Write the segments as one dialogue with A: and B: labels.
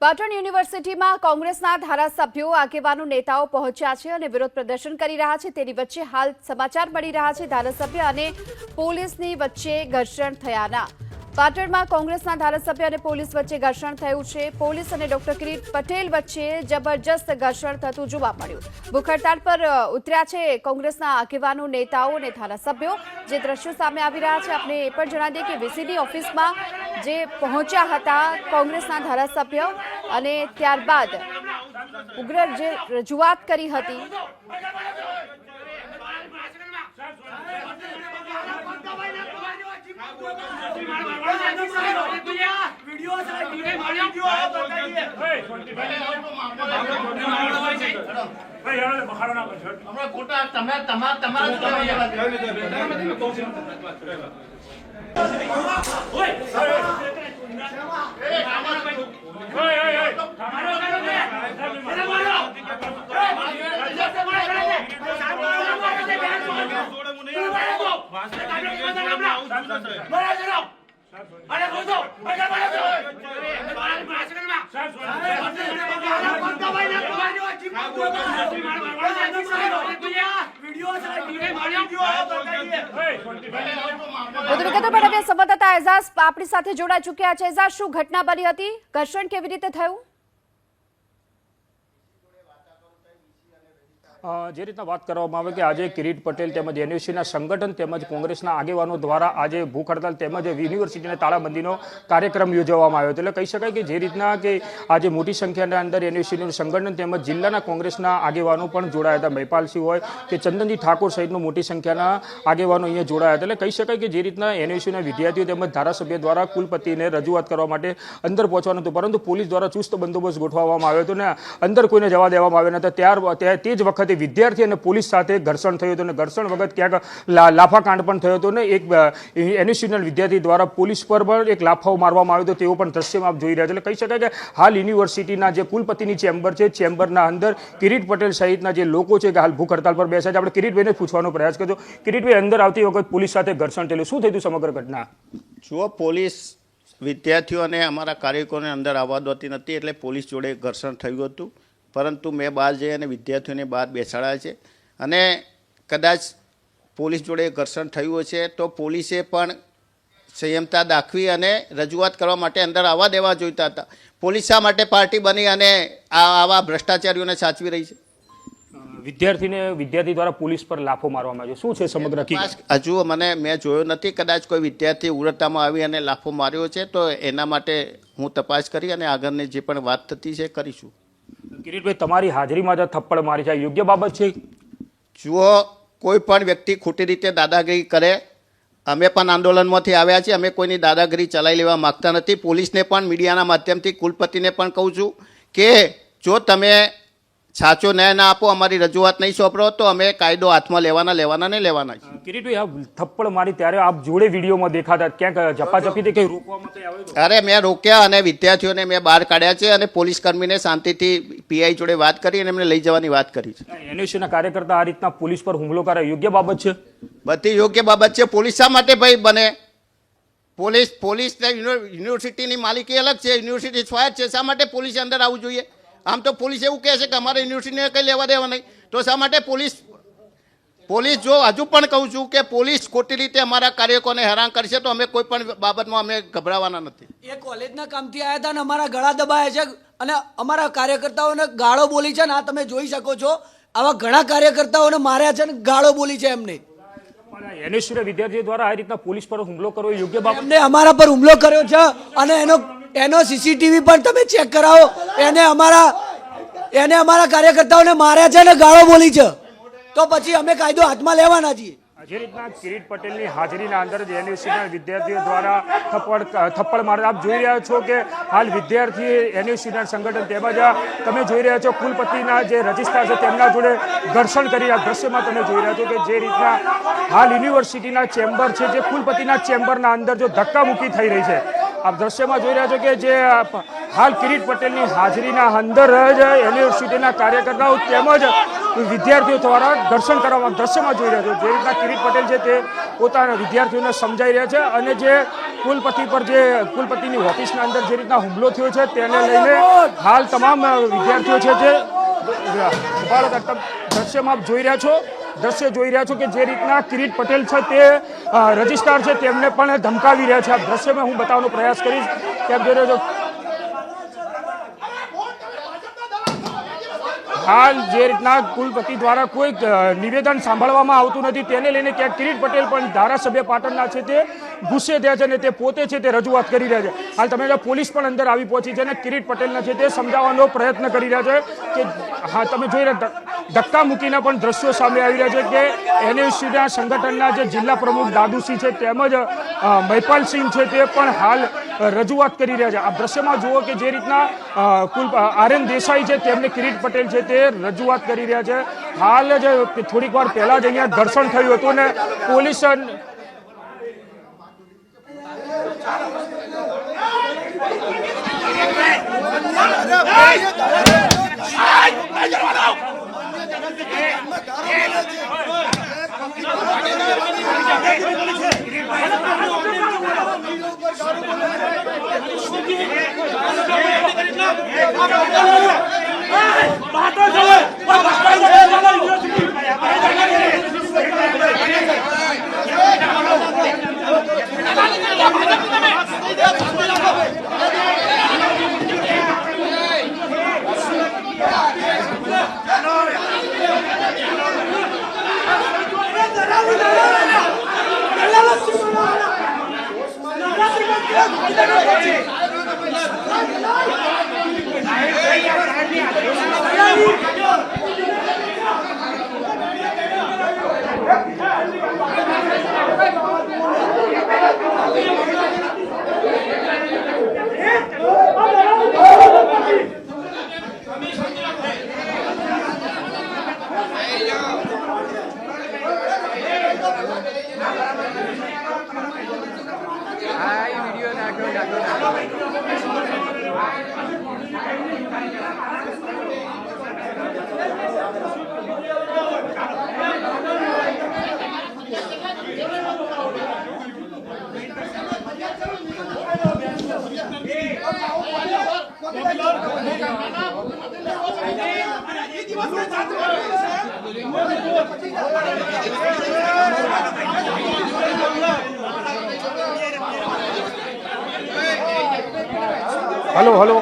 A: પાટણ યુનિવર્સિટીમાં કોંગ્રેસના ધારાસભ્યો આગેવાનો નેતાઓ પહોંચ્યા છે અને વિરોધ પ્રદર્શન કરી રહ્યા છે। તેની વચ્ચે હાલ સમાચાર મળી રહ્યા છે ધારાસભ્ય અને પોલીસની વચ્ચે ઘર્ષણ થયાના। પાટણમાં કોંગ્રેસના ધારાસભ્ય અને પોલીસ વચ્ચે ઘર્ષણ થયું છે। પોલીસ અને ડોક્ટર કિરીટ પટેલ વચ્ચે જબરજસ્ત ઘર્ષણ થતું જોવા મળ્યું। ભૂખ હડતાળ પર ઉતર્યા છે કોંગ્રેસના આગેવાનો નેતાઓ અને ધારાસભ્યો। જે દ્રશ્યો સામે આવી રહ્યા છે આપણે એ પણ જણાવી દઈએ કે વીસીડી ઓફિસમાં જે પહોંચ્યા હતા કોંગ્રેસના ધારાસભ્ય અને ત્યારબાદ ઉગ્ર જે રજૂઆત કરી હતી સંવાદદાતા એઝાઝ આપણી સાથે જોડાઈ ચૂક્યા છે। એઝાઝ, શું ઘટના બની હતી? ઘર્ષણ કેવી રીતે થયું?
B: જે રીતના વાત કરવામાં આવે કે આજે કિરીટ પટેલ તેમજ યુનિવર્સિટીના સંગઠન તેમજ કોંગ્રેસના આગેવાનો દ્વારા આજે ભૂખ હડતાલ તેમજ યુનિવર્સિટીને તાળાબંધીનો કાર્યક્રમ યોજવામાં આવ્યો હતો। એટલે કહી શકાય કે જે રીતના કે આજે મોટી સંખ્યાના અંદર યુનિવર્સિટીનું સંગઠન તેમજ જિલ્લાના કોંગ્રેસના આગેવાનો પણ જોડાયા હતા। મહિપાલસિંહ હોય કે ચંદનજી ઠાકોર સહિતનું મોટી સંખ્યાના આગેવાનો અહીંયા જોડાયા હતા। એટલે કહી શકાય કે જે રીતના યુનિવર્સિટીના વિદ્યાર્થીઓ તેમજ ધારાસભ્ય દ્વારા કુલપતિને રજૂઆત કરવા માટે અંદર પહોંચવાનું હતું, પરંતુ પોલીસ દ્વારા ચુસ્ત બંદોબસ્ત ગોઠવવામાં આવ્યો હતો અને અંદર કોઈને જવા દેવામાં આવ્યા નહોતા। તે જ વખતે વિદ્યાર્થી અને પોલીસ સાથે ઘર્ષણ થયું હતું અને ઘર્ષણ વખત ક્યાંક લાફાકાંડ પણ થયો હતો અને એક યુનિવર્સિટીના વિદ્યાર્થી દ્વારા પોલીસ પર પણ એક લાફાઓ મારવામાં આવ્યો હતો, તેવો પણ દ્રશ્યમાં આપ જોઈ રહ્યા છો। એટલે કહી શકાય કે હાલ યુનિવર્સિટીના જે કુલપતિની ચેમ્બર છે, ચેમ્બરના અંદર કિરીટ પટેલ સહિતના જે લોકો છે કે હાલ ભૂખ હડતાલ પર બેસ્યા છે। આપણે કિરીટભાઈને પૂછવાનો પ્રયાસ કરજો। કિરીટભાઈ, અંદર આવતી વખત પોલીસ સાથે ઘર્ષણ થયેલું, શું થયું સમગ્ર ઘટના?
C: જુઓ, પોલીસ વિદ્યાર્થીઓ અને અમારા કાર્યકરોને અંદર આવવા દોતી નથી, એટલે પોલીસ જોડે ઘર્ષણ થયું હતું, પરંતુ મેં બહાર જઈ અને વિદ્યાર્થીઓને બહાર બેસાડ્યા છે અને કદાચ પોલીસ જોડે ઘર્ષણ થયું છે તો પોલીસે પણ સંયમતા દાખવી અને રજૂઆત કરવા માટે અંદર આવવા દેવા જોઈતા હતા। પોલીસ શા માટે પાર્ટી બની અને આવા ભ્રષ્ટાચારીઓને સાચવી રહી છે?
B: વિદ્યાર્થી દ્વારા પોલીસ પર લાફો મારવામાં આવ્યો, શું છે સમગ્ર?
C: હજુ મેં જોયો નથી, કદાચ કોઈ વિદ્યાર્થી ઉગ્રતામાં આવી અને લાફો માર્યો છે તો એના માટે હું તપાસ કરી અને આગળની જે પણ વાત થતી છે કરીશું।
B: કિરીટભાઈ, તમારી હાજરીમાં જ થપ્પડ મારી છે, યોગ્ય બાબત છે?
C: જુઓ, કોઈ પણ વ્યક્તિ ખોટી રીતે દાદાગીરી કરે, અમે પણ આંદોલનમાંથી આવ્યા છીએ, અમે કોઈની દાદાગીરી ચલાવી લેવા માગતા નથી। પોલીસને પણ મીડિયાના માધ્યમથી કુલપતિને પણ કહું છું કે જો તમે સાચો ન્યાય ના આપો, અમારી રજૂઆત નહીં સોંપો તો અમે કાયદો હાથમાં લેવાના છે।
B: કિરીટભાઈ, આ થપ્પડ મારી ત્યારે આપ જોડે વિડીયોમાં દેખાતા, ક્યાંક ઝપાઝપીથી કંઈ રોકવામાં આવ્યું?
C: અરે, મેં રોક્યા અને વિદ્યાર્થીઓને મેં બહાર કાઢ્યા છે અને પોલીસ કર્મીને શાંતિથી પીઆઈ જોડે વાત કરી અને એમને લઈ જવાની વાત કરી છે।
B: યુનિવર્સિટીના કાર્યકર્તા આ રીતના પોલીસ પર હુમલો કરે, યોગ્ય બાબત છે?
C: બધી યોગ્ય બાબત છે। પોલીસ શા માટે ભાઈ બને? પોલીસને યુનિવર્સિટીની માલિકી અલગ છે, યુનિવર્સિટી સ્વાયત્ત છે, શા માટે પોલીસે અંદર આવવું જોઈએ? આમ તો પોલીસ એવું કહે છે કે અમારે યુનિવર્સિટીને કંઈ લેવા દેવા નહીં, તો શા માટે પોલીસ જો હજુ પણ કહું છું કે પોલીસ ખોટી રીતે અમારા કાર્યકરોને હેરાન કરશે તો અમે કોઈ પણ બાબતમાં અમે ગભરાવાના નથી।
D: એ કોલેજના કામથી આવ્યા હતા અને અમારા ગળા દબાયા છે અને અમારા કાર્યકર્તાઓને ગાળો બોલી છે ને આ તમે જોઈ શકો છો, આવા ઘણા કાર્યકર્તાઓને માર્યા છે અને ગાળો બોલી છે એમને।
B: યુનિવર્સિટી વિદ્યાર્થીઓ દ્વારા આ રીતના પોલીસ પર હુમલો કરવો યોગ્ય બાબત?
D: એમને અમારા પર હુમલો કર્યો છે અને એનો સીસીટીવી પણ તમે ચેક કરાવો। એને અમારા કાર્યકર્તાઓને માર્યા છે અને ગાળો બોલી છે, તો પછી અમે કાયદો હાથમાં લેવાના છીએ।
B: જે રીતના કિરીટ પટેલની હાજરીના અંદર જ યુનિવર્સિટીના વિદ્યાર્થીઓ દ્વારા થપ્પડ માર આપ જોઈ રહ્યા છો કે હાલ વિદ્યાર્થી યુનિવર્સિટીના સંગઠન તેમજ તમે જોઈ રહ્યા છો કુલપતિના જે રજિસ્ટ્રાર છે તેમના જોડે ઘર્ષણ કરી આ દ્રશ્યમાં તમે જોઈ રહ્યા છો કે જે રીતના હાલ યુનિવર્સિટીના ચેમ્બર છે, જે કુલપતિના ચેમ્બરના અંદર જો ધક્કામુક્કી થઈ રહી છે, આપ દ્રશ્યમાં જોઈ રહ્યા છો કે જે હાલ કિરીટ પટેલની હાજરીના અંદર જ યુનિવર્સિટીના કાર્યકર્તાઓ તેમજ વિદ્યાર્થીઓ દ્વારા ઘર્ષણ કરવામાં દ્રશ્યમાં જોઈ રહ્યા છો। જે રીતના કિરીટ પટેલ છે તે પોતાના વિદ્યાર્થીઓને સમજાઈ રહ્યા છે અને જે કુલપતિ પર જે કુલપતિની ઓફિસના અંદર જે રીતના હુમલો થયો છે તેને લઈને હાલ તમામ વિદ્યાર્થીઓ છે જે દ્રશ્યમાં આપ જોઈ રહ્યા છો કે જે રીતના કિરીટ પટેલ છે તે રજિસ્ટ્રાર છે તેમને પણ ધમકાવી રહ્યા છે. આ દ્રશ્યમાં હું બતાવવાનો પ્રયાસ કરીશ કે આપ જોઈ રહ્યા છો હાલ જે રીતના કુલપતિ દ્વારા કોઈ નિવેદન સાંભળવામાં આવતું નથી તેને લઈને ક્યાંક કિરીટ પટેલ પણ ધારાસભ્ય પાટણના છે તે ગુસ્સે થયા છે અને તે પોતે છે તે રજૂઆત કરી રહ્યા છે. હાલ તમે પોલીસ પણ અંદર આવી પહોંચી છે અને કિરીટ પટેલના છે તે સમજાવવાનો પ્રયત્ન કરી રહ્યા છે કે હા તમે જોઈ રહ્યા ધક્કા મૂકીને પણ દ્રશ્યો સામે આવી રહ્યા છે કે એનએસયુના સંગઠનના જે જિલ્લા પ્રમુખ દાદુસિંહ છે તેમજ મહિપાલસિંહ છે તે પણ હાલ રજૂઆત કરી રહ્યા છે. આ દ્રશ્યમાં જુઓ કે જે રીતના આરએન દેસાઈ છે તેમને કિરીટ પટેલ છે તે રજૂઆત કરી રહ્યા છે. હાલ જ થોડીક વાર પહેલા જ અહીંયા ઘર્ષણ થયું હતું અને પોલીસ હલો હલો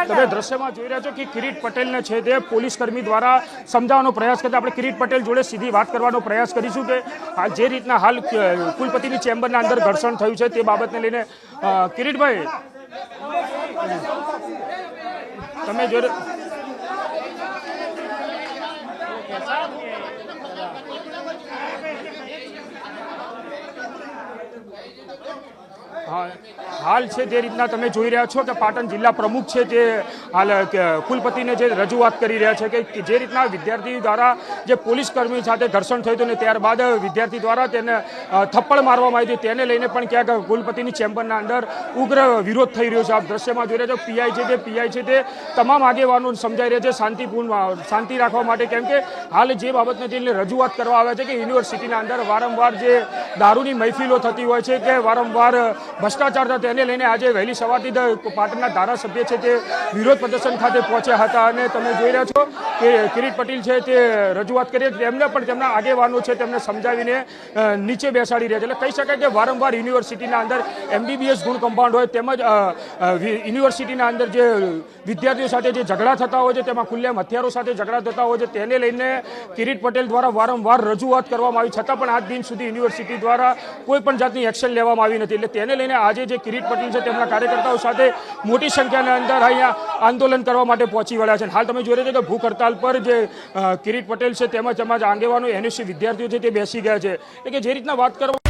B: તમે દ્રશ્યમાં જોઈ રહ્યા છો કે કિરીટ પટેલને છે તે પોલીસ કર્મી દ્વારા સમજાવવાનો પ્રયાસ કરતા આપણે કિરીટ પટેલ જોડે સીધી વાત કરવાનો પ્રયાસ કરીશું કે જે રીતના હાલ કુલપતિની ચેમ્બરના અંદર ઘર્ષણ થયું છે તે બાબતને લઈને કિરીટભાઈ તમે જોઈ હાલ છે તે રીતના તમે જોઈ રહ્યા છો કે પાટણ જિલ્લા પ્રમુખ છે તે હાલ કુલપતિને જે રજૂઆત કરી રહ્યા છે કે જે રીતના વિદ્યાર્થી દ્વારા જે પોલીસ કર્મી સાથે ઘર્ષણ થયું હતું ને ત્યારબાદ વિદ્યાર્થી દ્વારા તેને થપ્પડ મારવામાં આવી હતી તેને લઈને પણ ક્યાંક કુલપતિની ચેમ્બરના અંદર ઉગ્ર વિરોધ થઈ રહ્યો છે. આપ દ્રશ્યમાં જોઈ રહ્યા છો પીઆઈ છે તે તમામ આગેવાનો સમજાઈ રહ્યા છે શાંતિ રાખવા માટે, કેમ કે હાલ જે બાબતને તેને રજૂઆત કરવા આવે છે કે યુનિવર્સિટીના અંદર વારંવાર જે દારૂની મહેફિલો થતી હોય છે કે વારંવાર ભ્રષ્ટાચાર હતા તેને લઈને આજે વહેલી સવારથી પાટણના ધારાસભ્ય છે તે વિરોધ પ્રદર્શન ખાતે પહોંચ્યા હતા અને તમે જોઈ રહ્યા છો કે કિરીટ પટેલ છે તે રજૂઆત કરી તેમને પણ તેમના આગેવાનો છે તેમને સમજાવીને નીચે બેસાડી રહ્યા છે. એટલે કહી શકાય કે વારંવાર યુનિવર્સિટીના અંદર MBBS ગુણ કમ્પાઉન્ડ હોય તેમજ યુનિવર્સિટીના અંદર જે વિદ્યાર્થીઓ સાથે જે ઝઘડા થતા હોય છે તેમાં ખુલ્લેઆમ હથિયારો સાથે ઝઘડા થતા હોય છે તેને લઈને કિરીટ પટેલ દ્વારા વારંવાર રજૂઆત કરવામાં આવી છતાં પણ આજ દિન સુધી યુનિવર્સિટી દ્વારા કોઈ પણ જાતની એક્શન લેવામાં આવી નથી. એટલે તેને લઈને આજે જે કિરીટ પટેલ છે તેમના કાર્યકર્તાઓ સાથે મોટી સંખ્યાના અંદર અહીંયા આંદોલન કરવા માટે પહોંચી વળ્યા છે. હાલ તમે જોઈ રહ્યા છો કે ભૂખ હડતાલ પર જે કિરીટ પટેલ છે તેમજ આગેવાનો NSU વિદ્યાર્થીઓ છે તે બેસી ગયા છે. એટલે કે જે રીતના વાત કરવા